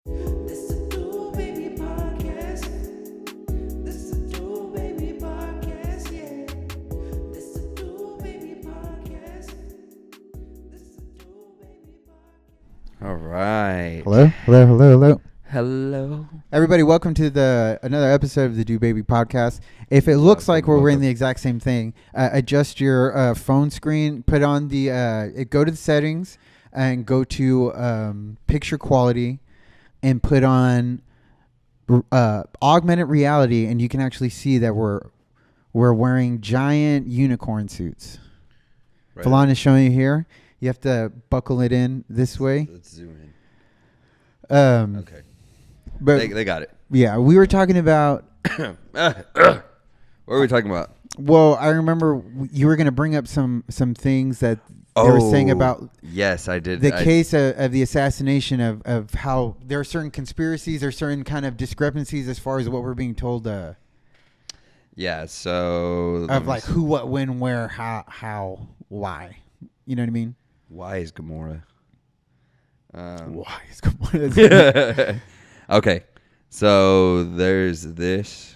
This is Do Baby Podcast. This is Do Baby Podcast, yeah. This is Do Baby Podcast. This is Do Baby Podcast. All right. Hello. Hello. Everybody, welcome to another episode of the Do Baby Podcast. If it looks like we're wearing the exact same thing, adjust your phone screen, put on go to the settings and go to picture quality and put on augmented reality, and you can actually see that we're wearing giant unicorn suits. Right. Falon is showing you here. You have to buckle it in this way. Let's zoom in. Okay. Okay. But They got it. yeah, we were talking about. What were we talking about? Well, I remember you were going to bring up some things that they were saying about Yes, I did. the case of the assassination of how there are certain conspiracies or certain kind of discrepancies as far as what we're being told Yeah, so... of like who, what, when, where, how, why. You know what I mean? Why is Gamora? Why is Gamora? Okay, so there's this.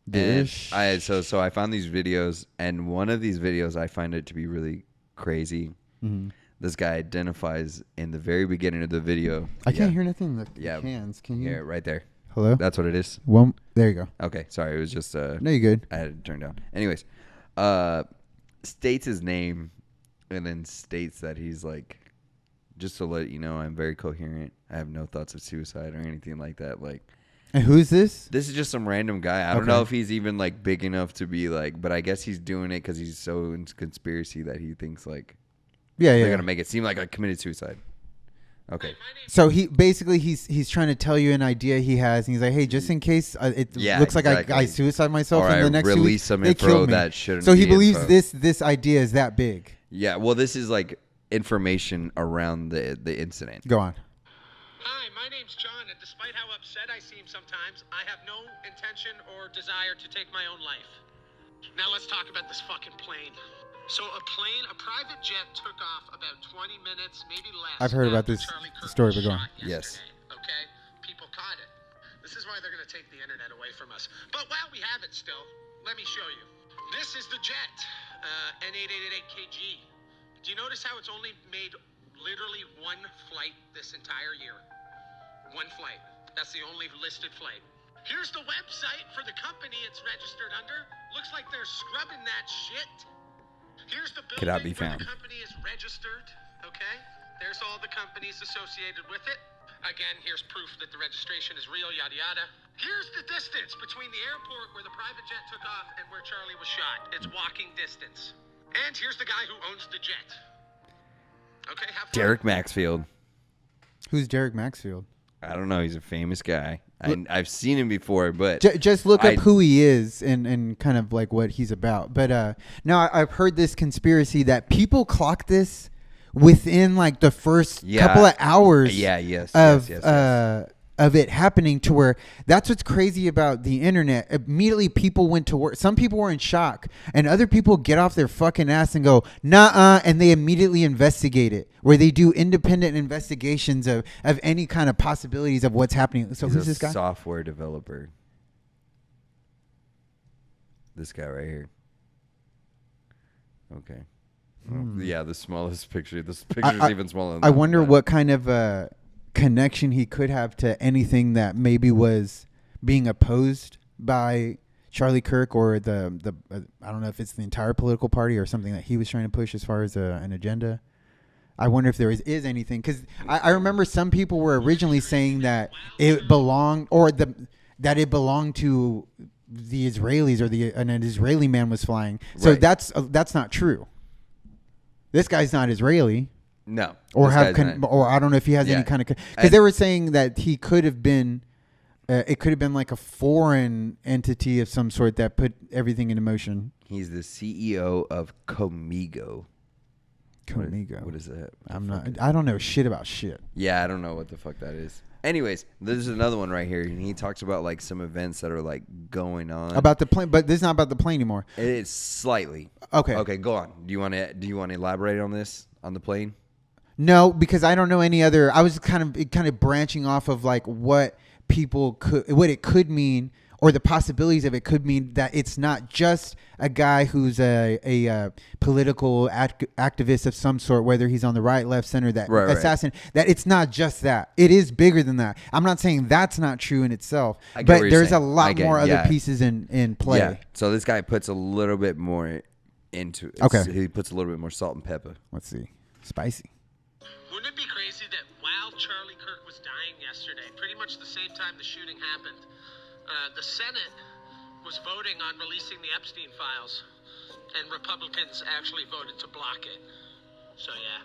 Dish. And so I found these videos, and one of these videos I find it to be really crazy. Mhm. This guy identifies in the very beginning of the video. I can't hear nothing in the Yeah. cans. Can you? Yeah, right there. Hello? That's what it is. Well, there you go. Okay, sorry, it was just No, you're good. I had it turned down. Anyways, states his name and then states that he's like, just to let you know, I'm very coherent. I have no thoughts of suicide or anything like that. Like, And who's this? this is just some random guy. I don't know if he's even like big enough to be like, but I guess he's doing it because he's so into conspiracy that he thinks like Yeah, they're yeah. gonna make it seem like I committed suicide. Okay. So he's trying to tell you an idea he has, and he's like, "Hey, just in case it Yeah, looks like exactly. I suicide myself Or in the I next 2 release weeks, some they info kill me." that shouldn't So he be believes info. this idea is that big. Yeah. Well, this is like information around the incident. Go on. Hi, my name's John, and despite how upset I seem sometimes, I have no intention or desire to take my own life. Now let's talk about this fucking plane. So a private jet took off about 20 minutes, maybe less. I've heard about after this Charlie Kirk story, was but go on. shot Yes. yesterday, okay? People caught it. This is why they're going to take the internet away from us. But while we have it still, let me show you. This is the jet, N888KG. Do you notice how it's only made literally one flight this entire year? One flight. That's the only listed flight. Here's the website for the company it's registered under. Looks like they're scrubbing that shit. Here's the building Cannot be where found. the company is registered. Okay? There's all the companies associated with it. Again, here's proof that the registration is real, yada yada. Here's the distance between the airport where the private jet took off and where Charlie was shot. It's walking distance. And here's the guy who owns the jet. Okay, have fun. Derek Maxfield. Who's Derek Maxfield? I don't know. He's a famous guy. I've seen him before, but Just look up who he is and kind of like what he's about. But now I've heard this conspiracy that people clock this within like the first couple of hours. yes, Of it happening, to where that's what's crazy about the internet. Immediately people went to work. Some people were in shock, and other people get off their fucking ass and go, "Nah," and they immediately investigate it, where they do independent investigations of any kind of possibilities of what's happening. So He's who's a this guy? software developer. This guy right here. Okay. Well, yeah, the smallest picture. This picture's even smaller than I that, wonder but- what kind of connection he could have to anything that maybe was being opposed by Charlie Kirk or the I don't know if it's the entire political party or something that he was trying to push as far as an agenda. I wonder if there is anything, because I remember some people were originally saying that it belonged that it belonged to the Israelis, or an Israeli man was flying. So Right. that's not true. This guy's not Israeli. No. Or this have, guy's not. or I don't know if he has Yeah. any kind of, because And- they were saying that he could have been, it could have been like a foreign entity of some sort that put everything into motion. He's the CEO of Comigo. Comigo. What is that? I don't know shit about shit. Yeah, I don't know what the fuck that is. Anyways, there's another one right here, and he talks about like some events that are like going on About the plane, but this is not about the plane anymore. It's slightly Okay. Okay, go on. Do you want to elaborate on this on the plane? No, because I don't know any other. I was kind of branching off of like what it could mean, or the possibilities of it could mean that it's not just a guy who's a political activist of some sort, whether he's on the right, left, center, that Right. assassin. That it's not just that. It is bigger than that. I'm not saying that's not true in itself, I get but what you're there's a saying. I lot get- more other yeah. pieces in play. Yeah. So this guy puts a little bit more into it. Okay. He puts a little bit more salt and pepper. Let's see, spicy. Wouldn't it be crazy that while Charlie Kirk was dying yesterday, pretty much the same time the shooting happened, the Senate was voting on releasing the Epstein files, and Republicans actually voted to block it. So yeah,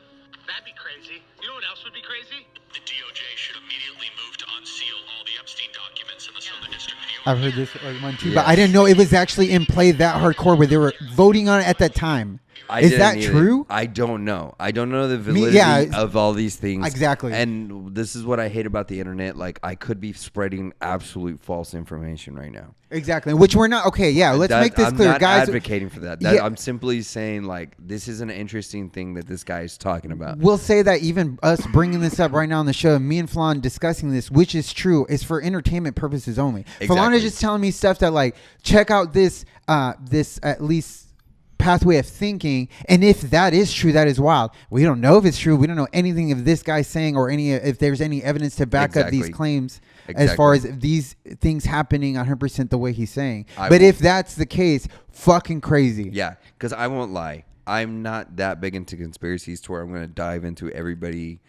that'd be crazy. You know what else would be crazy? The DOJ should immediately move to unseal all the Epstein documents in the Southern District of New York. I've heard this one too, Yes. but I didn't know it was actually in play that hardcore where they were voting on it at that time. Is didn't that either. true? I don't know. I don't know the validity yeah, of all these things. Exactly. And this is what I hate about the internet. Like, I could be spreading absolute false information right now. Exactly, which we're not. Okay, yeah, let's make this I'm clear, not guys. advocating for that. Yeah. I'm simply saying, like, this is an interesting thing that this guy is talking about. We'll say that even us bringing this up right now on the show, me and Flan discussing this, which is true, is for entertainment purposes only. Flan is just telling me stuff that, like, check out this at least pathway of thinking, and if that is true, that is wild. We don't know if it's true. We don't know anything of this guy saying, or if there's any evidence to back up these Exactly. claims Exactly. as far as these things happening 100% the way he's saying. I But will- if that's the case, fucking crazy. Yeah, because I won't lie. I'm not that big into conspiracies to where I'm going to dive into everybody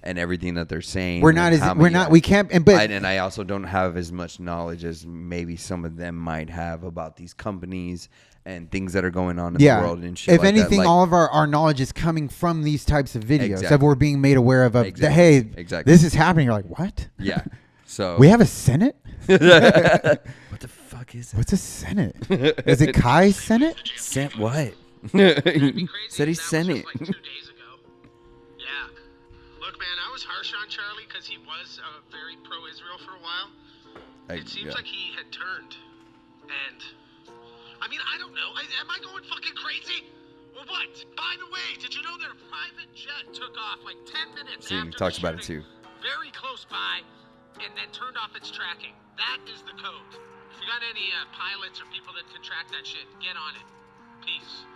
and everything that they're saying. We're not and as how we're many- not we can't and but and I also don't have as much knowledge as maybe some of them might have about these companies and things that are going on in the world and shit if like anything, that. Like, all of our knowledge is coming from these types of videos that Exactly. we're being made aware of. That, Exactly. hey, Exactly. this is happening. You're like, what? yeah. So We have a Senate? what the fuck is that? What's a Senate? Is it Kai's Senate? Sent what? That'd be he crazy said he if that sent was it. just, like 2 days ago. Yeah. Look, man, I was harsh on Charlie because he was very pro-Israel for a while. It seems like he had turned, and I mean, I don't know. Am I going fucking crazy? Well, what? By the way, did you know that a private jet took off like 10 minutes See, he after talks the about it shooting, too. very close by, and then turned off its tracking? That is the code. If you got any pilots or people that can track that shit, get on it. Peace.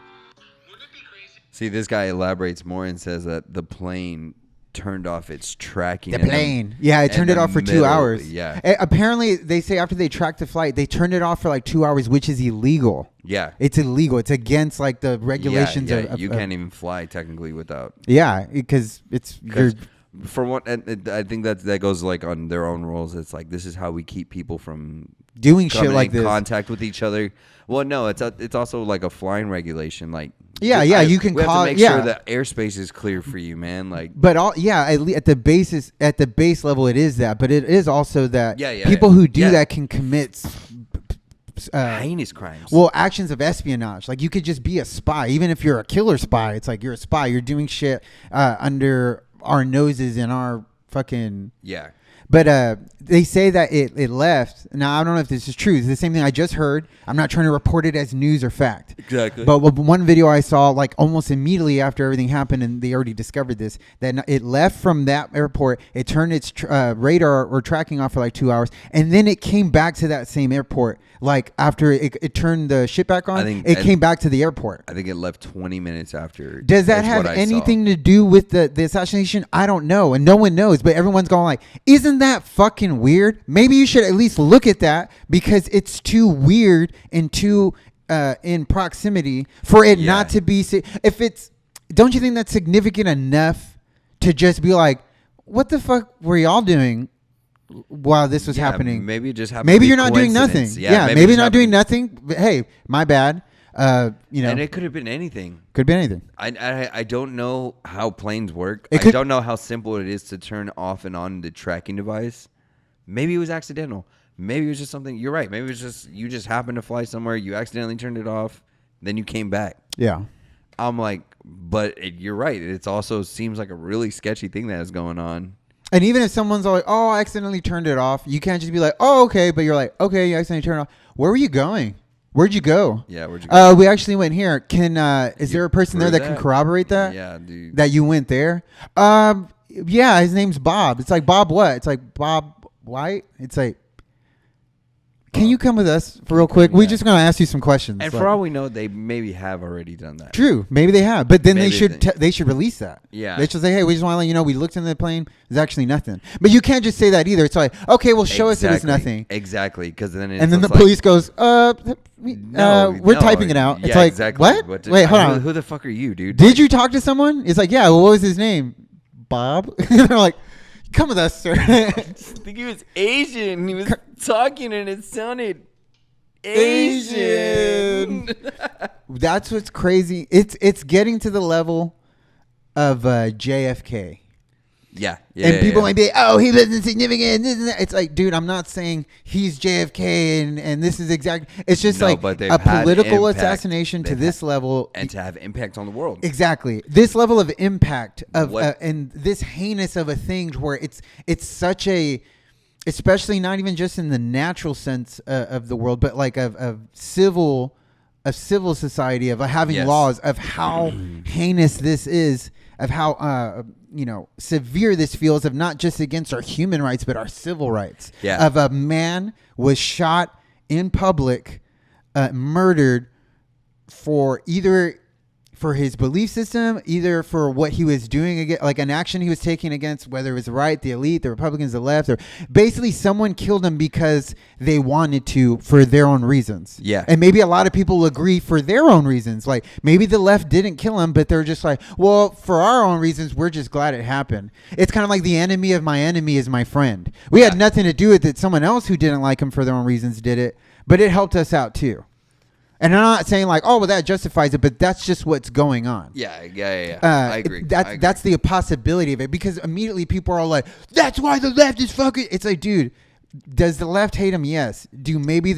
Wouldn't it be crazy? See, this guy elaborates more and says that the plane turned off its tracking. The in plane. Yeah, it in turned it the off for 2 middle. hours. Yeah. Apparently, they say after they tracked the flight, they turned it off for like 2 hours, which is illegal. Yeah. It's illegal. It's against like the regulations Yeah, of you can't even fly technically without. Yeah, because it's you're 'Cause for one, and I think that goes like on their own rules. It's like this is how we keep people from doing shit coming like in this. contact with each other. Well, no, it's also like a flying regulation. Like Yeah, you can we call- have to make yeah. sure that airspace is clear for you, man. Like But at the base level, it is that. But it is also that Yeah, people yeah. who do Yeah. that can commit heinous crimes. well, actions of espionage. Like you could just be a spy, even if you're a killer spy. It's like you're a spy. You're doing shit under our noses and our fucking. yeah. But they say that it left. Now, I don't know if this is true. It's the same thing I just heard. I'm not trying to report it as news or fact. Exactly. But one video I saw, like almost immediately after everything happened, and they already discovered this, that it left from that airport. It turned its radar or tracking off for like 2 hours. And then it came back to that same airport. Like after it turned the shit back on, it came back to the airport. I think it left 20 minutes after. Does that That's have what I saw. anything to do with the assassination? I don't know, and no one knows. But everyone's going like, "Isn't that fucking weird?" Maybe you should at least look at that because it's too weird and too in proximity for it not to be. If it's, don't you think that's significant enough to just be like, "What the fuck were y'all doing while this was happening?" Maybe it just happened. Maybe to be you're not doing nothing. coincidence. Yeah, it maybe just not doing happened- nothing. But hey, my bad. And it could have been anything. could be anything. I don't know how planes work. It I could- don't know how simple it is to turn off and on the tracking device. Maybe it was accidental. Maybe it was just something. You're right. Maybe it was just you just happened to fly somewhere. You accidentally turned it off. Then you came back. Yeah. I'm like, but you're right. It also seems like a really sketchy thing that is going on. And even if someone's like, "Oh, I accidentally turned it off," you can't just be like, "Oh, okay," but you're like, "Okay, you accidentally turned it off." Where were you going? Where'd you go? Yeah, where'd you go? We actually went here. Can is there a person there Where's that can that? corroborate that? Yeah, dude. That you went there? Yeah, his name's Bob. It's like Bob what? It's like Bob White. It's like, can you come with us for real quick? We're Yeah. just gonna ask you some questions. And like- for all we know, they maybe have already done that. True, maybe they have, but then Maybe they should release that. Yeah. They should say, hey, we just want to let you know we looked in the plane. There's actually nothing. But you can't just say that either. It's like, okay, well, show us it was nothing. Exactly, because then And then the it's like, police goes, we're no, typing it out. Yeah, It's like, exactly. what? Wait, hold on. Who the fuck are you, dude? Did you talk to someone? It's like, yeah. Well, what was his name? Bob. They're like, come with us, sir. I think he was Asian. He was talking and it sounded Asian. That's what's crazy. It's getting to the level of JFK. yeah. And people yeah. might be, oh, he wasn't significant. This and that. It's like, dude, I'm not saying he's JFK and this is exact. It's just No, like but they've a had political impact. assassination to They've this level. and to have impact on the world. Exactly. This level of impact of What- and this heinous of a thing where it's such a, especially not even just in the natural sense of the world, but like of civil society, of having Yes. laws, of how heinous this is, of how severe this feels, of not just against our human rights but our civil rights. Yeah. Of a man was shot in public, murdered for either for his belief system, either for what he was doing against, like an action he was taking against, whether it was the right, the elite, the Republicans, the left, or basically someone killed him because they wanted to for their own reasons. Yeah. And maybe a lot of people agree for their own reasons. Like maybe the left didn't kill him, but they're just like, well, for our own reasons, we're just glad it happened. It's kind of like the enemy of my enemy is my friend. We had nothing to do with it. Someone else who didn't like him for their own reasons did it, but it helped us out too. And I'm not saying like, oh, well, that justifies it, but that's just what's going on. Yeah. I agree. That's the possibility of it, because immediately people are like, that's why the left is fucking. It's like, dude, does the left hate him? Yes.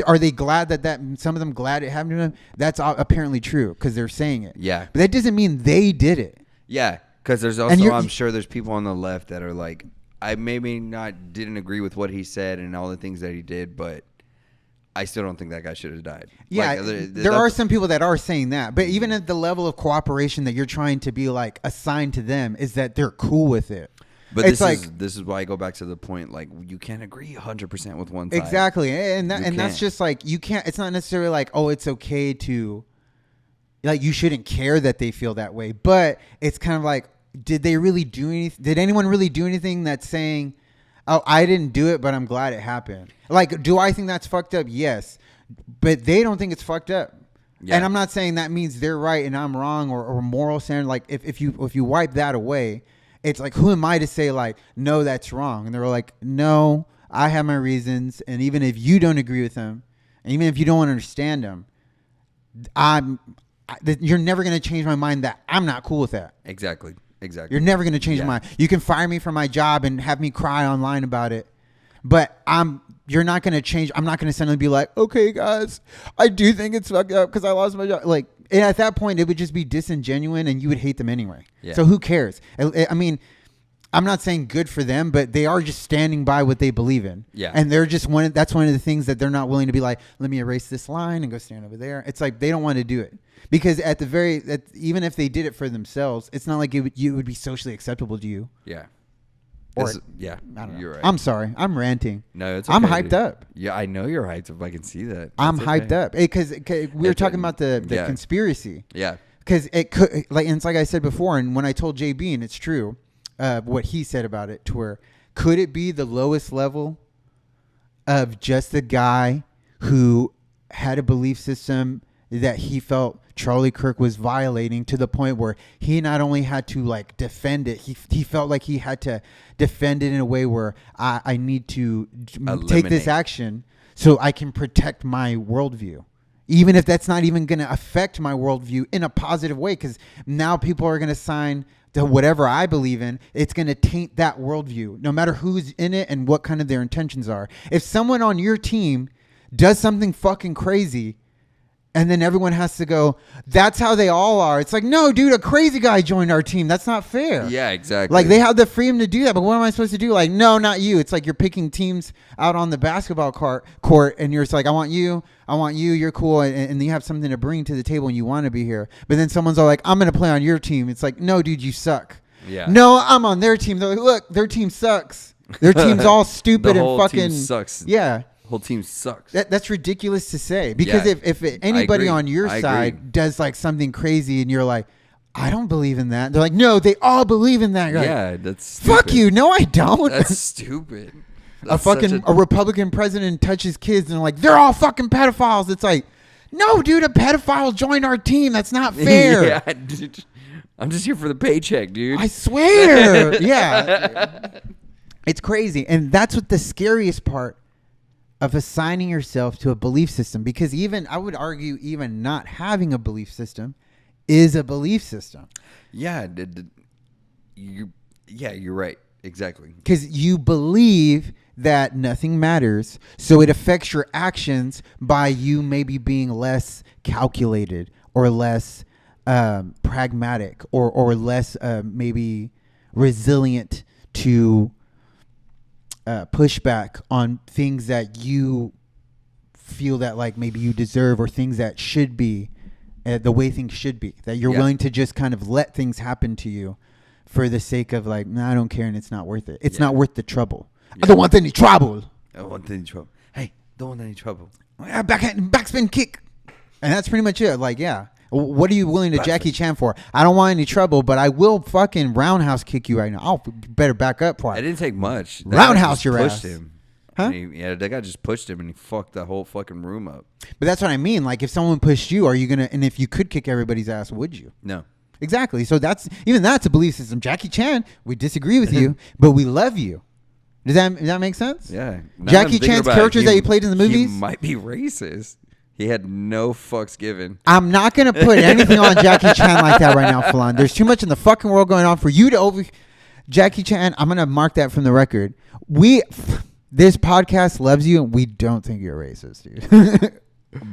Are they glad that some of them glad it happened to them? That's apparently true because they're saying it. Yeah. But that doesn't mean they did it. Yeah, because there's And also, you're- I'm sure there's people on the left that are like, I maybe didn't agree with what he said and all the things that he did, but I still don't think that guy should have died. Yeah, Like, there are some people that are saying that, but even at the level of cooperation that you're trying to be like assigned to them is that they're cool with it. But it's this is why I go back to the point, like, you can't agree 100% with one side. Exactly, and that's can't. just like you can't. It's not necessarily like, oh, it's okay to, like, you shouldn't care that they feel that way, but it's kind of like, did they really do anything? Did anyone really do anything that's saying, oh, I didn't do it, but I'm glad it happened? Like, do I think that's fucked up? Yes, but they don't think it's fucked up. Yeah. And I'm not saying that means they're right and I'm wrong, or moral standard. Like if you wipe that away, it's like, who am I to say like, no, that's wrong? And they're like, no, I have my reasons. And even if you don't agree with them, and even if you don't understand them, you're never going to change my mind that I'm not cool with that. Exactly. You're never going to change my mind. You can fire me from my job and have me cry online about it, but you're not going to change. I'm not going to suddenly be like, okay, guys, I do think it's fucked up because I lost my job. Like, and at that point, it would just be disingenuous and you would hate them anyway. Yeah. So who cares? I mean, I'm not saying good for them, but they are just standing by what they believe in. Yeah. And they're just that's one of the things that they're not willing to be like, let me erase this line and go stand over there. It's like, they don't want to do it. Because even if they did it for themselves, it's not like it would be socially acceptable to you. Yeah. Or- Yeah. I don't know. You're right. I'm sorry. I'm ranting. No, it's I'm okay, hyped dude. up. Yeah, I know you're hyped. If I can see that. I'm That's hyped okay. up because we were It- talking about the yeah. conspiracy. Yeah. Because it could, like, and it's like I said before, and when I told JB, and it's true, what he said about it, to where could it be the lowest level of just a guy who had a belief system that he felt Charlie Kirk was violating, to the point where he not only had to like defend it, he felt like he had to defend it in a way where I need to take this Eliminate. action so I can protect my worldview. Even if that's not even going to affect my worldview in a positive way, because now people are going to sign to whatever I believe in. It's going to taint that worldview, no matter who's in it and what kind of their intentions are. If someone on your team does something fucking crazy, And then everyone has to go, that's how they all are. It's like, no, dude, a crazy guy joined our team. That's not fair. Yeah, exactly. Like, they have the freedom to do that, but what am I supposed to do? Like, no, not you. It's like you're picking teams out on the basketball court, and you're just like, I want you, you're cool, and you have something to bring to the table, and you want to be here. But then someone's all like, I'm going to play on your team. It's like, no, dude, you suck. Yeah. No, I'm on their team. They're like, look, their team sucks. Their team's all stupid The and whole fucking team sucks. Yeah. Whole team sucks. That's ridiculous to say, because Yeah, if anybody agree. on your I side agree. does like something crazy and you're like, I don't believe in that. They're like, no, they all believe in that. You're like, Yeah, that's stupid. fuck you. No, I don't. That's stupid. a That's fucking such a Republican president touches kids and they're like, they're all fucking pedophiles. It's like, no, dude, a pedophile joined our team. That's not fair. Yeah, dude. I'm just here for the paycheck, dude. I swear. Yeah. It's crazy. And that's what the scariest part of assigning yourself to a belief system, because even I would argue even not having a belief system is a belief system, Yeah, you're right. Exactly. because you believe that nothing matters, so it affects your actions by you maybe being less calculated or less pragmatic or less maybe resilient to pushback on things that you feel that like maybe you deserve, or things that should be the way things should be, that you're Yeah. willing to just kind of let things happen to you for the sake of like, nah, I don't care, and it's not worth it. It's Yeah. not worth the trouble. I Yeah. don't want any trouble. I don't want any trouble. Hey, don't want any trouble. Backspin kick. And that's pretty much it. Like, yeah. What are you willing to Jackie Chan for? I don't want any trouble, but I will fucking roundhouse kick you right now. Oh, better back up for It it. didn't take much. That Roundhouse guy just your pushed ass. him. Huh? And yeah, that guy just pushed him and he fucked the whole fucking room up. But that's what I mean. Like, if someone pushed you, are you going to, and if you could kick everybody's ass, would you? No. Exactly. So that's a belief system. Jackie Chan, we disagree with you, but we love you. Does that make sense? Yeah. Now that I'm Jackie thinking Chan's about it, characters that he played in the movies? He might be racist. He had no fucks given. I'm not going to put anything on Jackie Chan like that right now, Falon. There's too much in the fucking world going on for you to Jackie Chan, I'm going to mark that from the record. This podcast loves you, and we don't think you're racist, dude.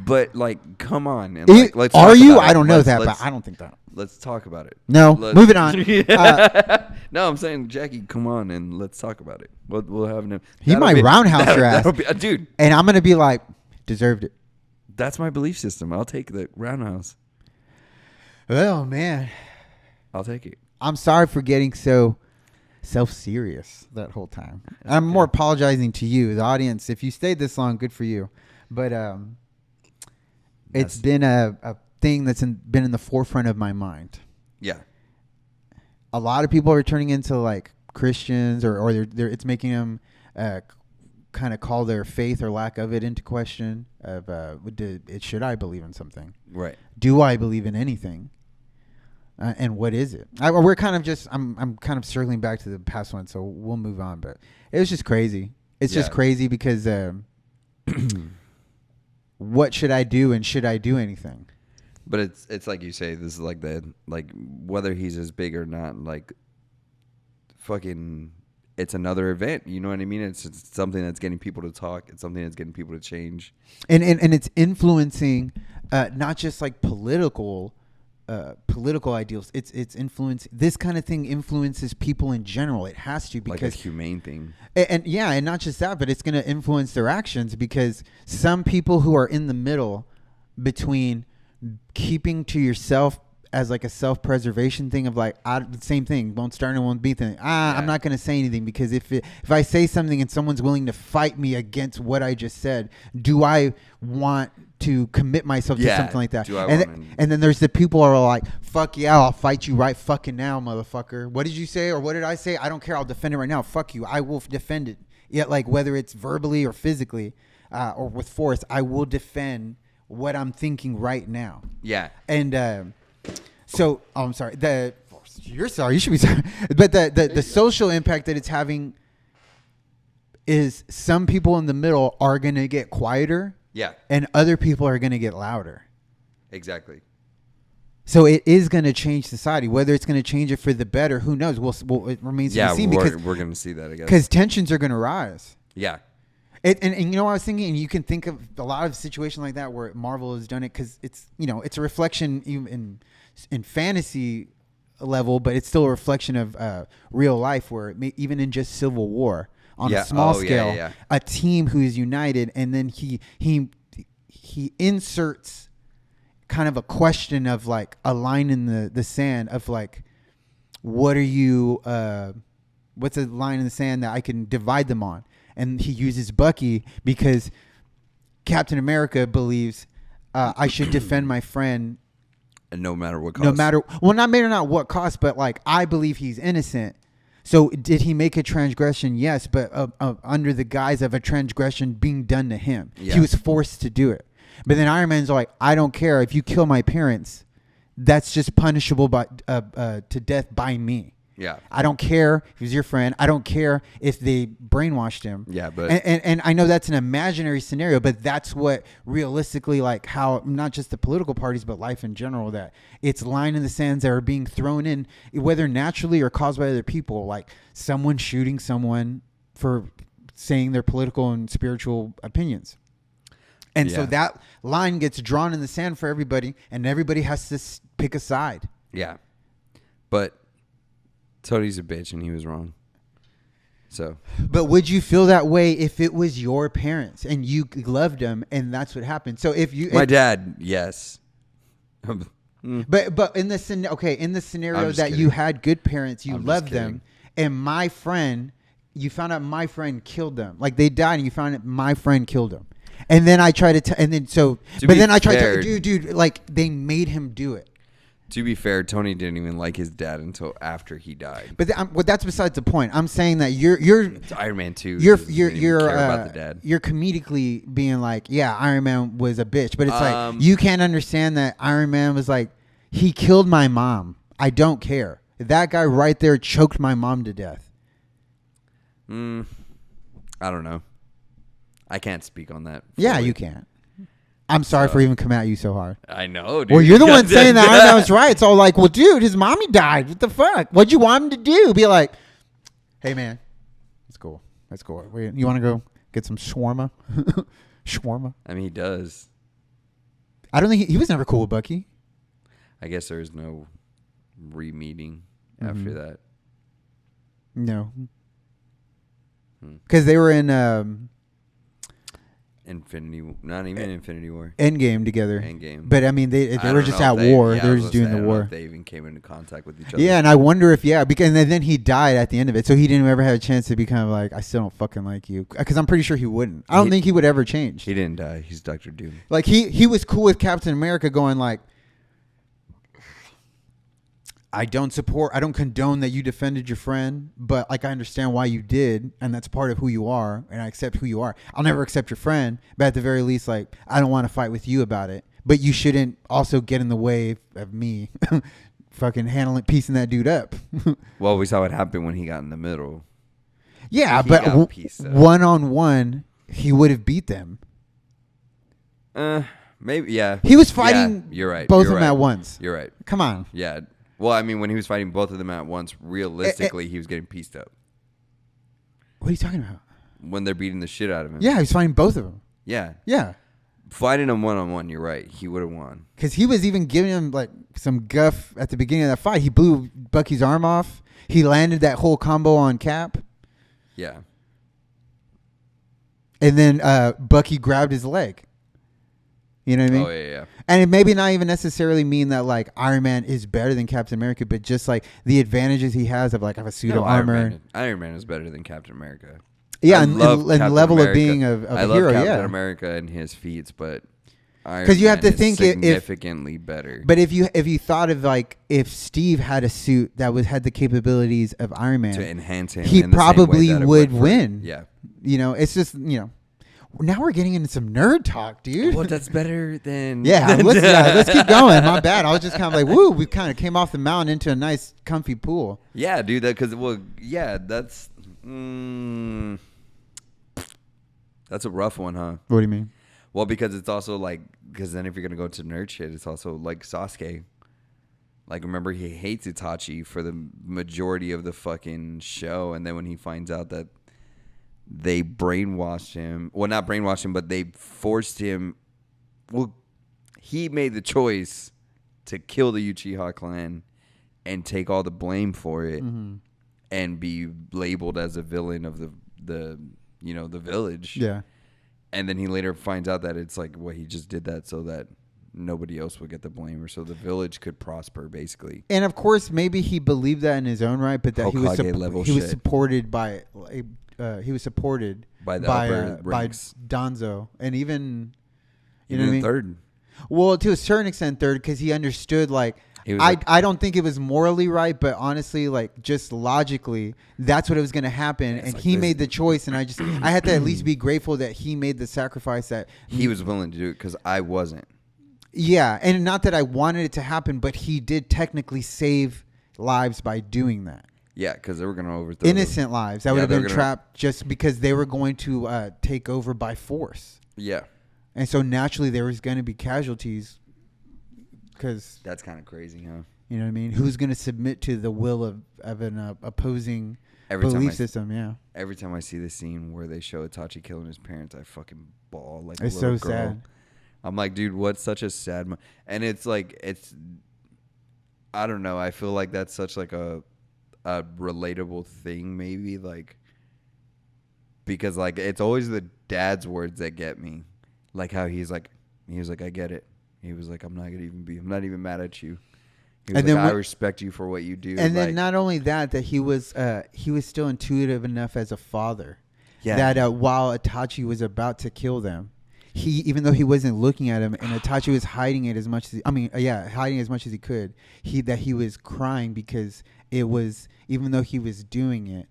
But like, come on. And, like, let's Are talk you? about it. I don't know Let's- that, but let's- I don't think that. Let's talk about it. No, Let's- moving on. No, I'm saying, Jackie, come on and let's talk about it. We'll have him. He might roundhouse your ass. Dude, And I'm going to be like, deserved it. that's my belief system. I'll take the roundhouse. Oh, man. I'll take it. I'm sorry for getting so self-serious that whole time. I'm more apologizing to you, the audience. If you stayed this long, good for you. But it's been a thing that's been in the forefront of my mind. Yeah. A lot of people are turning into like Christians, or it's making them kind of call their faith or lack of it into question. Should I believe in something? Right. Do I believe in anything? And what is it? We're kind of just. I'm kind of circling back to the past one, so we'll move on. But it was just crazy. It's just Yeah. crazy because what should I do, and should I do anything? But it's like you say, this is like whether he's as big or not, like fucking, it's another event. You know what I mean? It's something that's getting people to talk. It's something that's getting people to change. And it's influencing not just like political ideals. It's influence. This kind of thing influences people in general. It has to, Like because a humane thing. and not just that, but it's going to influence their actions, because some people who are in the middle between keeping to yourself as like a self-preservation thing of like, same thing, won't start and won't beat thing. I'm not going to say anything, because if I say something and someone's willing to fight me against what I just said, do I want to commit myself to Yeah, something like that? do I And, wanna- and then there's the people who are like, fuck yeah, I'll fight you right fucking now, motherfucker. What did you say, or what did I say? I don't care. I'll defend it right now. Fuck you. I will defend it. Yet, like, whether it's verbally or physically or with force, I will defend what I'm thinking right now. Yeah. And so, I'm sorry. You're sorry. You should be sorry. But the social impact that it's having is some people in the middle are going to get quieter, Yeah. and other people are going to get louder. Exactly. So it is going to change society. Whether it's going to change it for the better, who knows? It remains to Yeah, be seen, we're going to see that, I guess. because tensions are going to rise. Yeah. And you know what I was thinking, and you can think of a lot of situations like that where Marvel has done it because it's it's a reflection even in fantasy level, but it's still a reflection of real life where even in just Civil War on a small scale, a team who is united, and then he inserts kind of a question of like a line in the sand of like, what are you what's a line in the sand that I can divide them on? And he uses Bucky because Captain America believes I should defend my friend. And no matter what cost. No matter, well, not what cost, but like I believe he's innocent. So did he make a transgression? Yes, but under the guise of a transgression being done to him. Yeah. He was forced to do it. But then Iron Man's like, I don't care. If you kill my parents, that's just punishable by to death by me. Yeah. I don't care if he's your friend. I don't care if they brainwashed him. Yeah, but and I know that's an imaginary scenario, but that's what realistically, like how not just the political parties, but life in general, that it's line in the sands that are being thrown in, whether naturally or caused by other people, like someone shooting someone for saying their political and spiritual opinions. And so that line gets drawn in the sand for everybody, and everybody has to pick a side. Yeah. But Tony's a bitch and he was wrong. So. But would you feel that way if it was your parents and you loved them and that's what happened? So if you, My dad, yes. but in the scenario that you had good parents, you loved them, and my friend, you found out my friend killed them, like they died, and you found out my friend killed them, and then I tried to, dude, like they made him do it. To be fair, Tony didn't even like his dad until after he died. But that's besides the point. I'm saying that you're it's Iron Man 2. You're care about the dad. You're comedically being like, yeah, Iron Man was a bitch, but it's like you can't understand that Iron Man was like, he killed my mom. I don't care. That guy right there choked my mom to death. I don't know. I can't speak on that. Yeah, you can't. I'm sorry for even coming at you so hard. I know, dude. Well, you're the one saying that Iron Man was right. It's all like, well, dude, his mommy died. What the fuck? What'd you want him to do? Be like, hey, man, let's go. Let's go. Wait, you want to go get some shawarma? Shawarma? I mean, he does. I don't think he was never cool with Bucky. I guess there was no re-meeting after that. No. Because they were in Not even Infinity War. Endgame together. Endgame. But I mean, they I were don't just know at if war. yeah, They were just doing the I don't know war. if they even came into contact with each other. Yeah, and I wonder if because and then he died at the end of it, so he didn't ever have a chance to be kind of like, I still don't fucking like you, because I'm pretty sure he wouldn't. I don't think he would ever change. He didn't die. He's Dr. Doom. Like he was cool with Captain America going like, I don't condone that you defended your friend, but like I understand why you did, and that's part of who you are, and I accept who you are. I'll never accept your friend, but at the very least, like I don't want to fight with you about it. But you shouldn't also get in the way of me fucking piecing that dude up. Well, we saw what happened when he got in the middle. Yeah, He but got pieced up. 1-on-1, he would have beat them. Maybe, yeah. He was fighting you're right. both You're of them right. at once. You're right. Come on. Yeah. Well, I mean, when he was fighting both of them at once, realistically, he was getting pieced up. What are you talking about? When they're beating the shit out of him. Yeah, he was fighting both of them. Yeah. Yeah. Fighting him one-on-one, you're right. He would have won. Because he was even giving him like some guff at the beginning of that fight. He blew Bucky's arm off. He landed that whole combo on Cap. Yeah. And then Bucky grabbed his leg. You know what I mean? Oh, yeah. And it maybe not even necessarily mean that like Iron Man is better than Captain America, but just like the advantages he has of like a suit of armor. Iron Man is better than Captain America. Yeah, I and love Captain level America. of being a I love hero. Captain Yeah, America and his feats, but Iron 'Cause you have Man to think is if- significantly better. but if you thought of like if Steve had a suit that had the capabilities of Iron Man to enhance him, he in the same way probably that it would for- win. Yeah. You know, it's just, you know, now we're getting into some nerd talk, dude. Well, that's better than let's keep going. My bad. I was just kind of like, woo, we kind of came off the mountain into a nice, comfy pool. Yeah, dude. That's that's a rough one, huh? What do you mean? Well, because it's also like, because then if you're gonna go to nerd shit, it's also like Sasuke. Like, remember, he hates Itachi for the majority of the fucking show, and then when he finds out that they brainwashed him. Well, not brainwashed him, but they forced him. Well, he made the choice to kill the Uchiha clan and take all the blame for it, and be labeled as a villain of the village. Yeah. And then he later finds out that it's like, well, he just did that so that nobody else would get the blame, or so the village could prosper, basically. And of course, maybe he believed that in his own right, but that he was Hokage level he was shit. supported by By the upper by ranks. Danzo, and even you know Even what I mean. third. Well, to a certain extent, third, because he understood like. He was like- I don't think it was morally right, but honestly, like just logically, that's what it was going to happen, and like he this- made the choice. And I had to at least be grateful that he made the sacrifice. That He was willing to do it because I wasn't. yeah, and not that I wanted it to happen, but he did technically save lives by doing that. Yeah, because they were going to overthrow Innocent lives that would Yeah, have they were been gonna- trapped just because they were going to take over by force, Yeah, and so naturally there was going to be casualties. Because that's kind of crazy, huh? you know what I mean? Who's going to submit to the will of an opposing Every time belief I- system? Yeah, Every time I see the scene where they show Itachi killing his parents, I fucking bawl like it's a so little girl. sad. I'm like, dude, what's such a sad and it's like, I don't know. I feel like that's such like a relatable thing, maybe, like, because like it's always the dad's words that get me, like how he was like, I get it. He was like, I'm not even mad at you. He was And then like, I when- respect you for what you do. And then like, not only that he was still intuitive enough as a father, Yeah. that while Itachi was about to kill them, even though he wasn't looking at him, and Itachi was hiding it as much as hiding as much as he could, he was crying because it was, even though he was doing it,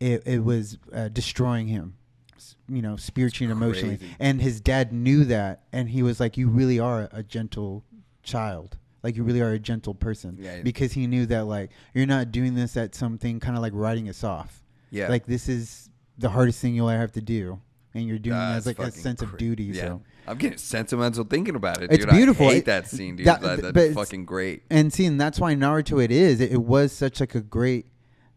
it was destroying him, spiritually and emotionally. crazy. And his dad knew that, and he was like, "You really are a gentle child. Like you really are a gentle person." Yeah. Because he knew that like you're not doing this at something kind of like writing us off. Yeah. Like this is the hardest thing you'll ever have to do, and you're doing it as That's like a fucking sense of duty. Yeah. So. I'm getting sentimental thinking about it. It's Dude. beautiful. I hate that scene, dude. That- That's but it's- fucking great. And see, and that's why Naruto it was such like a great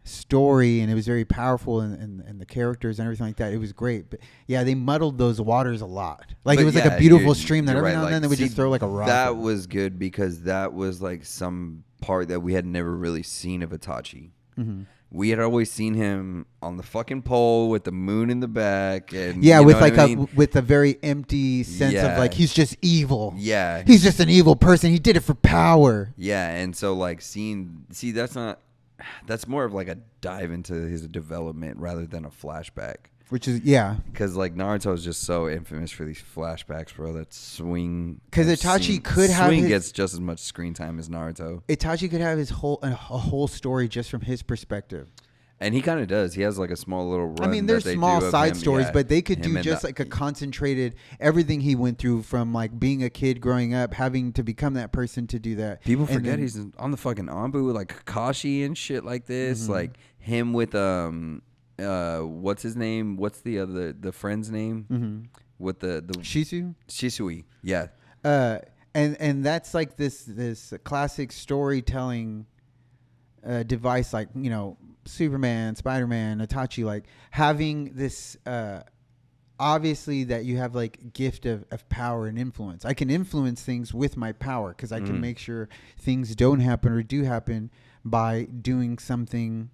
story, and it was very powerful, and the characters and everything like that. It was great, but yeah, they muddled those waters a lot. Like But it was like yeah, a beautiful you're- stream that you're every right, now and then like, they would see, just throw like a rock. That over. was good because that was like some part that we had never really seen of Itachi. Mm-hmm. We had always seen him on the fucking pole with the moon in the back, and Yeah, you with know like what I mean? with a very empty sense Yeah. of like he's just evil. Yeah, He's just an evil person. He did it for power. yeah, and so like that's more of like a dive into his development rather than a flashback. Which is Because like Naruto is just so infamous for these flashbacks, bro. That swing. 'Cause I've Itachi seen- could have swing his- gets just as much screen time as Naruto, Itachi could have a whole story just from his perspective. and he kind of does. He has like a small little run. I mean, that there's they small do of side him, stories, yeah, but they could him do and just like a concentrated everything he went through from like being a kid growing up, having to become that person to do that. People And forget then- he's on the fucking Anbu with like Kakashi and shit like this. Mm-hmm. Like him with what's his name? What's the friend's name? Mm-hmm. With the Shizu. Shisui. Yeah. And that's like this classic storytelling device, like Superman, Spider-Man, Itachi, like having this obviously that you have like gift of power and influence. I can influence things with my power because I can make sure things don't happen or do happen by doing something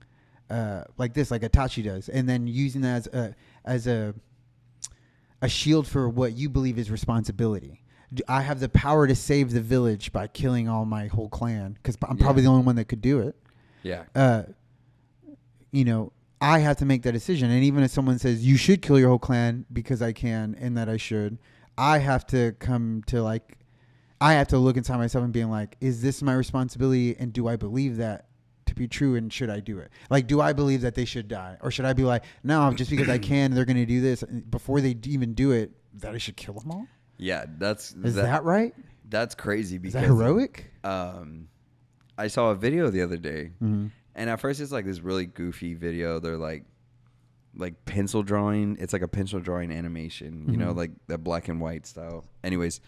like this, like Itachi does, and then using that as a shield for what you believe is responsibility. I have the power to save the village by killing all my whole clan because I'm probably the only one that could do it. Yeah. I have to make that decision. And even if someone says you should kill your whole clan because I can and that I should, I have to come to like, I have to look inside myself and being like, is this my responsibility? And do I believe that to be true? And should I do it? Like, do I believe that they should die? Or should I be like, no, just because I can, they're going to do this before they even do it, that I should kill them all? Yeah. Is that right? That's crazy Is because that heroic? I saw a video the other day, and at first it's like this really goofy video. They're like pencil drawing. It's like a pencil drawing animation, you know, like that black and white style. Anyways,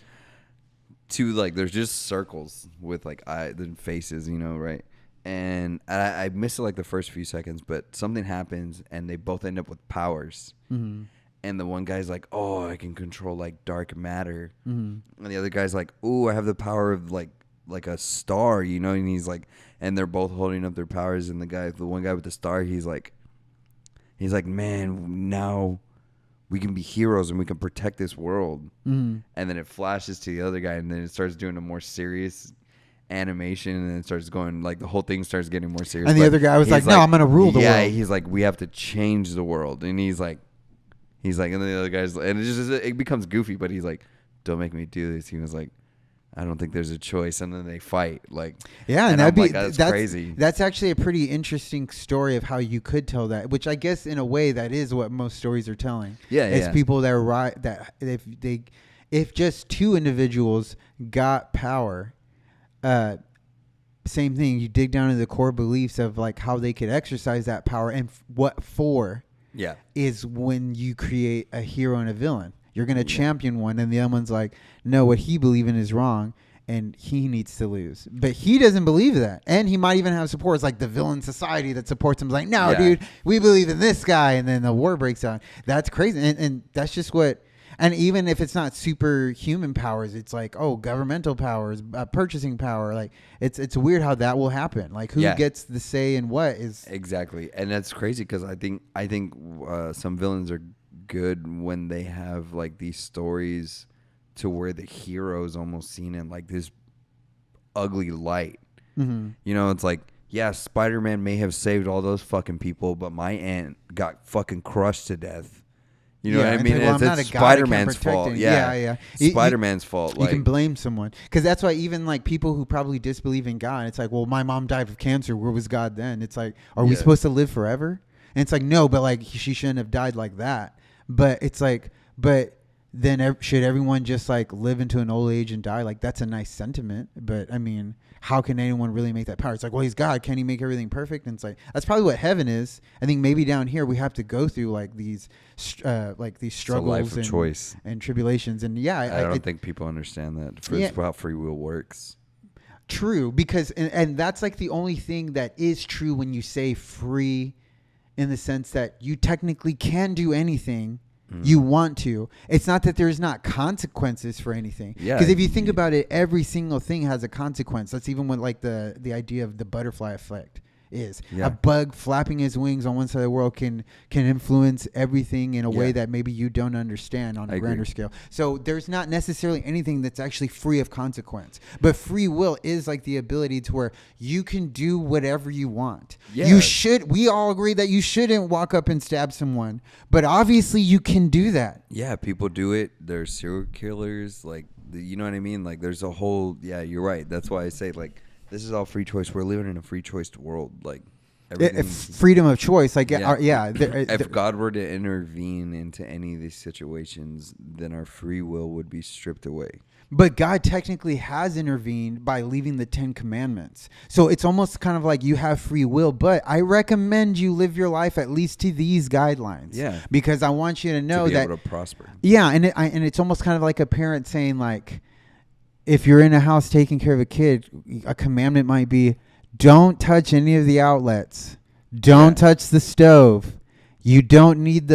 there's just circles with like the faces, right? and I missed it like the first few seconds, but something happens and they both end up with powers. Mm-hmm. And the one guy's like, "Oh, I can control like dark matter," Mm-hmm. and the other guy's like, "Oh, I have the power of like a star," you know. And he's like, and they're both holding up their powers. And the one guy with the star, he's like, "Man, now we can be heroes and we can protect this world." Mm-hmm. And then it flashes to the other guy, and then it starts doing a more serious animation, and then it starts going like the whole thing starts getting more serious. And the But other guy was he's like, "No, I'm gonna rule the yeah, world." he's like, "We have to change the world," and he's like, and then the other guy's, and it becomes goofy, but he's like, "Don't make me do this." He was like, "I don't think there's a choice," and then they fight. Like, Yeah, and I'm that'd be like, that's crazy. That's actually a pretty interesting story of how you could tell that. Which I guess in a way that is what most stories are telling. Yeah, it's yeah. people that if just two individuals got power, same thing. You dig down to the core beliefs of like how they could exercise that power and what for. Yeah, Is when you create a hero and a villain. You're going to champion one, and the other one's like, no, what he believes in is wrong, and he needs to lose. But he doesn't believe that. And he might even have support. It's like the villain society that supports him. It's like, no, Yeah. dude, we believe in this guy. And then the war breaks out. That's crazy. And that's just what... And even if it's not superhuman powers, it's like, oh, governmental powers, purchasing power. Like, it's weird how that will happen. Like, who Yeah. gets the say in what is... exactly. And that's crazy because I think some villains are good when they have like these stories to where the hero is almost seen in like this ugly light. Mm-hmm. You know, it's like, yeah, Spider-Man may have saved all those fucking people, but my aunt got fucking crushed to death. You know Yeah, what I it's mean? like, well, It's I'm not a God, I can't Spider-Man's protect fault. it. Yeah, Yeah. Spider-Man's fault. You Like, can blame someone because that's why even like people who probably disbelieve in God, it's like, well, my mom died of cancer. Where was God then? It's like, are we Yeah. supposed to live forever? And it's like, no, but like she shouldn't have died like that. But it's like, but then should everyone just like live into an old age and die? Like that's a nice sentiment, but I mean, how can anyone really make that power? It's like, well, he's God. Can he make everything perfect? And it's like, that's probably what heaven is. I think maybe down here we have to go through like these it's a struggles life of and, choice. and tribulations. And yeah, I don't think people understand that. Yeah. It's how free will works. True, because and that's like the only thing that is true when you say free, in the sense that you technically can do anything you want to. It's not that there's not consequences for anything. Yeah. Because if you think about it, every single thing has a consequence. That's even what like the idea of the butterfly effect is. Yeah. A bug flapping his wings on one side of the world can influence everything in a way Yeah. that maybe you don't understand on I a agree. grander scale. So there's not necessarily anything that's actually free of consequence. But free will is like the ability to where you can do whatever you want. Yeah. We all agree that you shouldn't walk up and stab someone, but obviously you can do that. Yeah, people do it. There's serial killers. Like, you know what I mean? Like, there's a whole... Yeah, you're right. That's why I say, like, this is all free choice. We're living in a free choice world. Like, everything... Freedom of choice. Like, Yeah. there- If God were to intervene into any of these situations, then our free will would be stripped away. But God technically has intervened by leaving the 10 Commandments. So it's almost kind of like you have free will, but I recommend you live your life at least to these guidelines. Yeah. Because I want you to know to be that. able to prosper. Yeah, and it's almost kind of like a parent saying, like, if you're in a house taking care of a kid, a commandment might be, don't touch any of the outlets. Don't touch the stove. You don't need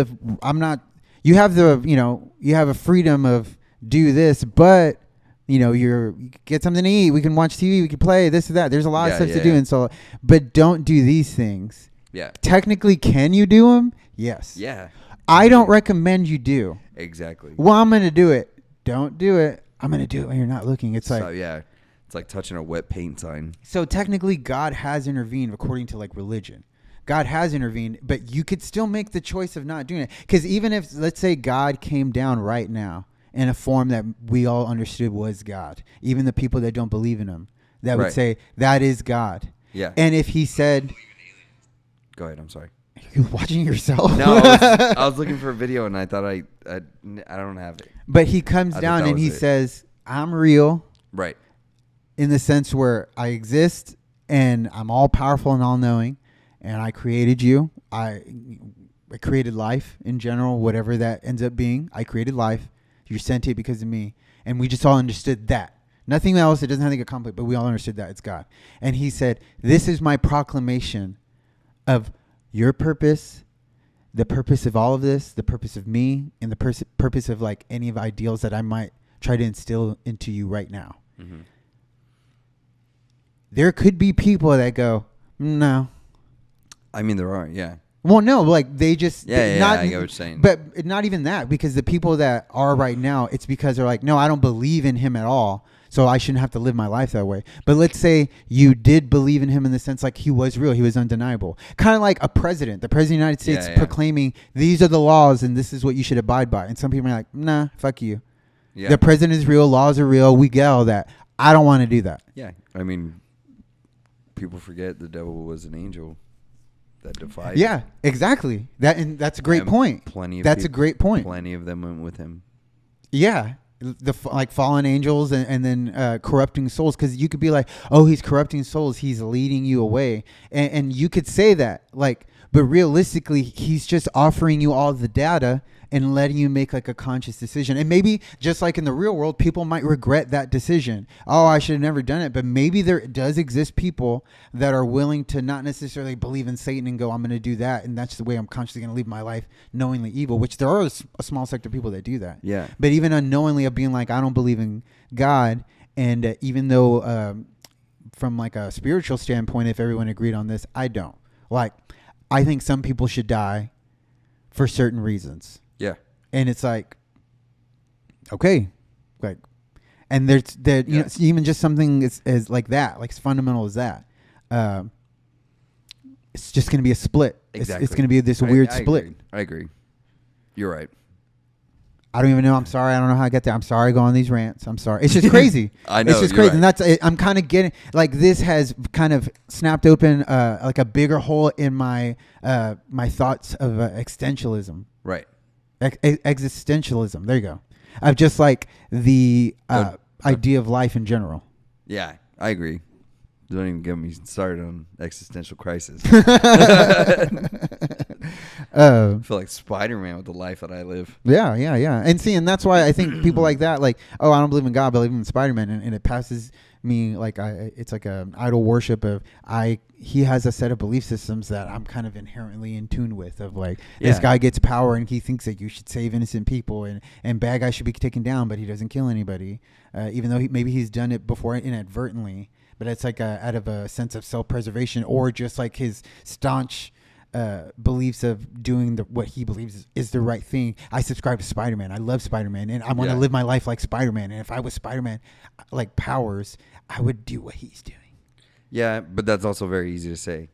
you have a freedom of do this, but you get something to eat. We can watch TV. We can play this or that. There's a lot of stuff to do. And so, but don't do these things. Yeah. Technically, can you do them? Yes. Yeah. I don't recommend you do. Exactly. Well, I'm going to do it. Don't do it. I'm going to do it when you're not looking. It's like, So, yeah. It's like touching a wet paint sign. so technically God has intervened according to like religion. God has intervened, but you could still make the choice of not doing it. Because even if, let's say God came down right now in a form that we all understood was God, even the people that don't believe in him, that would Right. say that is God. Yeah. And if he said, Go ahead. I'm sorry. you're watching yourself. No, I was looking for a video and I thought I don't have it. But he comes I thought down that and he was it. says, I'm real. Right. In the sense where I exist and I'm all powerful and all knowing, and I created you. I created life in general, whatever that ends up being. I created life. You're sentient because of me. And we just all understood that. Nothing else. It doesn't have to get complicated, but we all understood that it's God. And he said, this is my proclamation of your purpose, the purpose of all of this, the purpose of me, and the purpose of like any of the ideals that I might try to instill into you right now. Mhm. There could be people that go, no. I mean, there are, yeah. Well, no, like they just Yeah, not, I get what you're saying. But not even that, because the people that are right now, it's because they're like, no, I don't believe in him at all, so I shouldn't have to live my life that way. But let's say you did believe in him in the sense like he was real, he was undeniable, kind of like a president, the president of the United States Yeah, yeah. proclaiming these are the laws and this is what you should abide by. And some people are like, nah, fuck you. Yeah. The president is real, laws are real, we get all that. I don't want to do that. Yeah. I mean, people forget the devil was an angel that defied. Yeah, exactly. That's a great And point. Plenty of That's a peop- great point. Plenty of them went with him. Yeah, like fallen angels and then corrupting souls, because you could be like, oh, he's corrupting souls, he's leading you away, and you could say that, like, but realistically he's just offering you all the data and letting you make like a conscious decision. And maybe just like in the real world, people might regret that decision. Oh, I should have never done it. But maybe there does exist people that are willing to not necessarily believe in Satan and go, I'm going to do that, and that's the way I'm consciously going to live my life knowingly evil, which there are a small sector of people that do that. Yeah. But even unknowingly of being like, I don't believe in God. And even though from like a spiritual standpoint, if everyone agreed on this, I don't. Like, I think some people should die for certain reasons. Yeah. And it's like, okay, like, and there's that, you know, even just something as like that, like as fundamental as that, it's just going to be a split. Exactly. It's going to be this weird split. I agree. You're right. I don't even know. I'm sorry. I don't know how I get there. I'm sorry. I go on these rants. I'm sorry. It's just crazy. I know, It's just you're crazy. right. And I'm kind of getting like this has kind of snapped open like a bigger hole in my my thoughts of existentialism. Right. Existentialism. There you go. Of just like the idea of life in general. Yeah, I agree. Don't even get me started on existential crisis. I feel like Spider-Man with the life that I live. Yeah. And see, and that's why I think people like that, like, oh, I don't believe in God, but I believe in Spider-Man, and it passes me like it's like an idol worship of he has a set of belief systems that I'm kind of inherently in tune with, of like this Yeah. guy gets power and he thinks that you should save innocent people and bad guys should be taken down, but he doesn't kill anybody, even though maybe he's done it before inadvertently, but it's like out of a sense of self-preservation, or just like his staunch beliefs of doing what he believes is the right thing. I subscribe to Spider-Man. I love Spider-Man, and I want to live my life like Spider-Man. And if I was Spider-Man, like powers, I would do what he's doing. Yeah, but that's also very easy to say.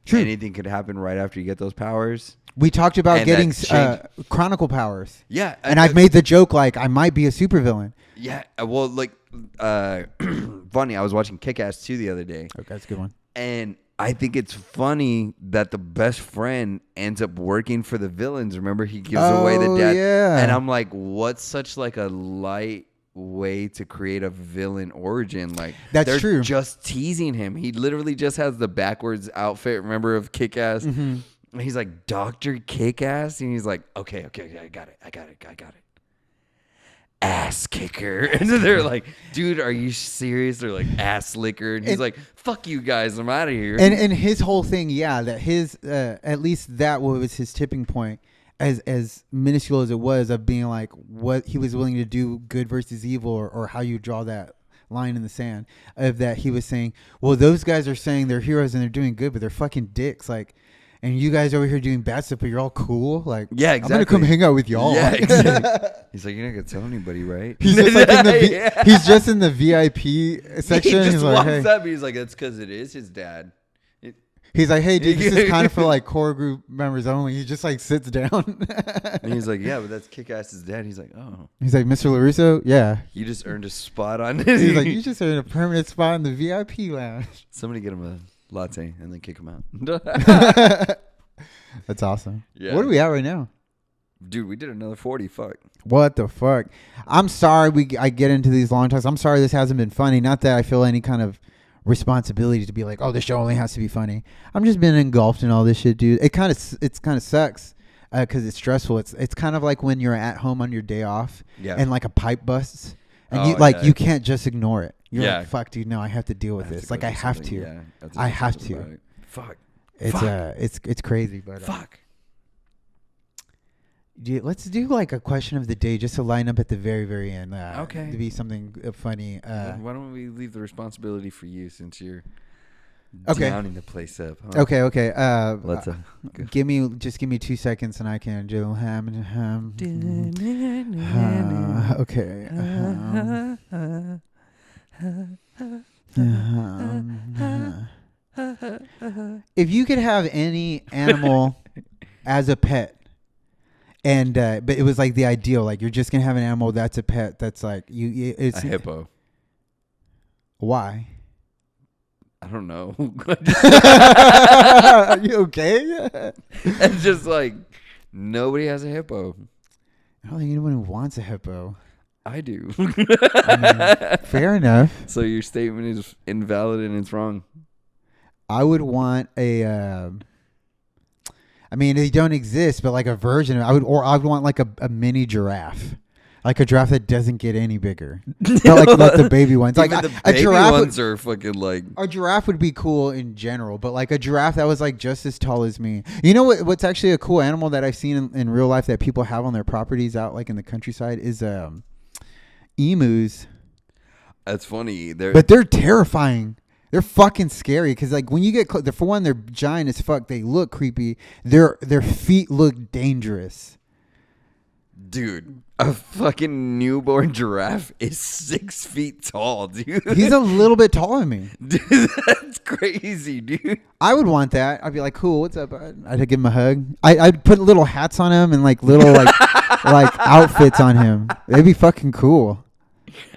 True. Anything could happen right after you get those powers. We talked about And getting that Chronicle powers. Yeah, And I've made the joke like I might be a supervillain. Yeah, well, like, funny. I was watching Kick-Ass 2 the other day, Okay, that's a good one. and I think it's funny that the best friend ends up working for the villains. Remember, he gives away the Oh, dad, yeah. and I'm like, what's such like a light way to create a villain origin? Like, That's they're true. just teasing him. He literally just has the backwards outfit. Remember, of Kick-Ass. Mm-hmm. And he's like, Dr. Kick-Ass, and he's like, okay, I got it. Ass kicker. And they're like, dude, are you serious? They're like, ass licker. And he's like, fuck you guys, I'm out of here. And his whole thing, yeah, that his at least that was his tipping point, as minuscule as it was, of being like what he was willing to do, good versus evil, or how you draw that line in the sand, of that he was saying, well, those guys are saying they're heroes and they're doing good, but they're fucking dicks, like, and you guys over here doing bad stuff, but you're all cool, like, Yeah, I'm gonna exactly. come hang out with y'all. Yeah, exactly. He's like, you're not going to tell anybody, right? He's just like in the Yeah. he's just in the VIP section. He just He's like, walks hey. up. He's like, that's because it is his dad. He's like, hey, dude, this is kind of for like core group members only. He just like sits down. And he's like, yeah, but that's Kick-Ass's dad. He's like, oh, He's like, Mr. LaRusso, yeah. you just earned a spot on it. He's like, you just earned a permanent spot in the VIP lounge. Somebody get him a latte and then kick him out. That's awesome. Yeah. What are we at right now? Dude, we did another 40. Fuck. What the fuck? I'm sorry I get into these long talks. I'm sorry this hasn't been funny. Not that I feel any kind of responsibility to be like, oh, this show only has to be funny. I'm just been engulfed in all this shit, dude. It kind of sucks because it's stressful. It's kind of like when you're at home on your day off Yeah. and like a pipe busts And Oh, you like yeah. you can't just ignore it. You're Yeah. like, fuck, dude, no, I have to deal with have this. to Like go I do have something. to. Yeah, have to I do have something to. about it. Fuck. It's Fuck. it's crazy, but Fuck. let's do like a question of the day just to line up at the very end. Okay. To be something funny. Why don't we leave the responsibility for you since you're Okay. downing the place up? Huh? Okay. Let's go. give me 2 seconds and I can do okay. If you could have any animal as a pet, and but it was like the ideal, like you're just gonna have an animal that's a pet. That's like it's A hippo. Why? I don't know. Are you okay? It's just like nobody has a hippo. I don't think anyone who wants a hippo. I do. Fair enough. So your statement is invalid and it's wrong. I would want a. I mean, they don't exist, but like a version. I would want like a mini giraffe, like a giraffe that doesn't get any bigger. Not like the baby ones. Like Even the a baby giraffe. ones are fucking like. A giraffe would be cool in general, but like a giraffe that was like just as tall as me. You know what's actually a cool animal that I've seen in real life that people have on their properties out like in the countryside is emus. That's funny. But they're terrifying. They're fucking scary because like when you get close, for one, they're giant as fuck. They look creepy. Their feet look dangerous. Dude, a fucking newborn giraffe is 6 feet tall, dude. He's a little bit taller than me. Dude, that's crazy, dude. I would want that. I'd be like, cool, what's up, bud? I'd give him a hug. I'd put little hats on him and like little like outfits on him. It'd be fucking cool.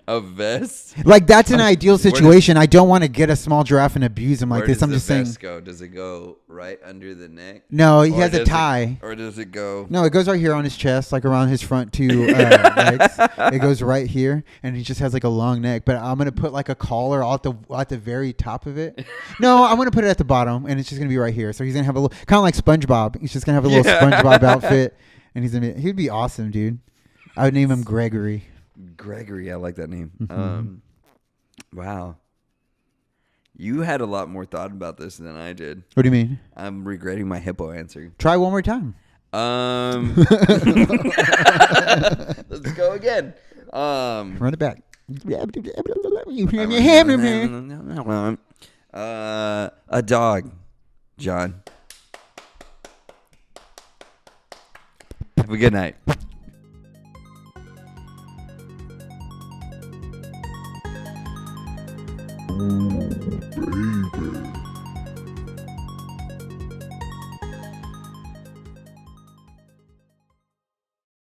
A vest? Like that's an ideal where does- situation. I don't want to get a small giraffe and abuse him like Where this. does I'm the just saying. vest go? Does it go right under the neck? No, he Or has a does it- tie. Or does it go? No, it goes right here on his chest, like around his front 2 legs. It goes right here, and he just has like a long neck. But I'm gonna put like a collar at the very top of it. No, I'm gonna put it at the bottom, and it's just gonna be right here. So he's gonna have a little, kind of like SpongeBob. He's just gonna have a little SpongeBob outfit, and he'd be awesome, dude. I would name him Gregory. Gregory, I like that name. Mm-hmm. Wow. You had a lot more thought about this than I did. What do you mean? I'm regretting my hippo answer. Try one more time. Let's go again. Run it back. A dog, John. Have a good night. Baby.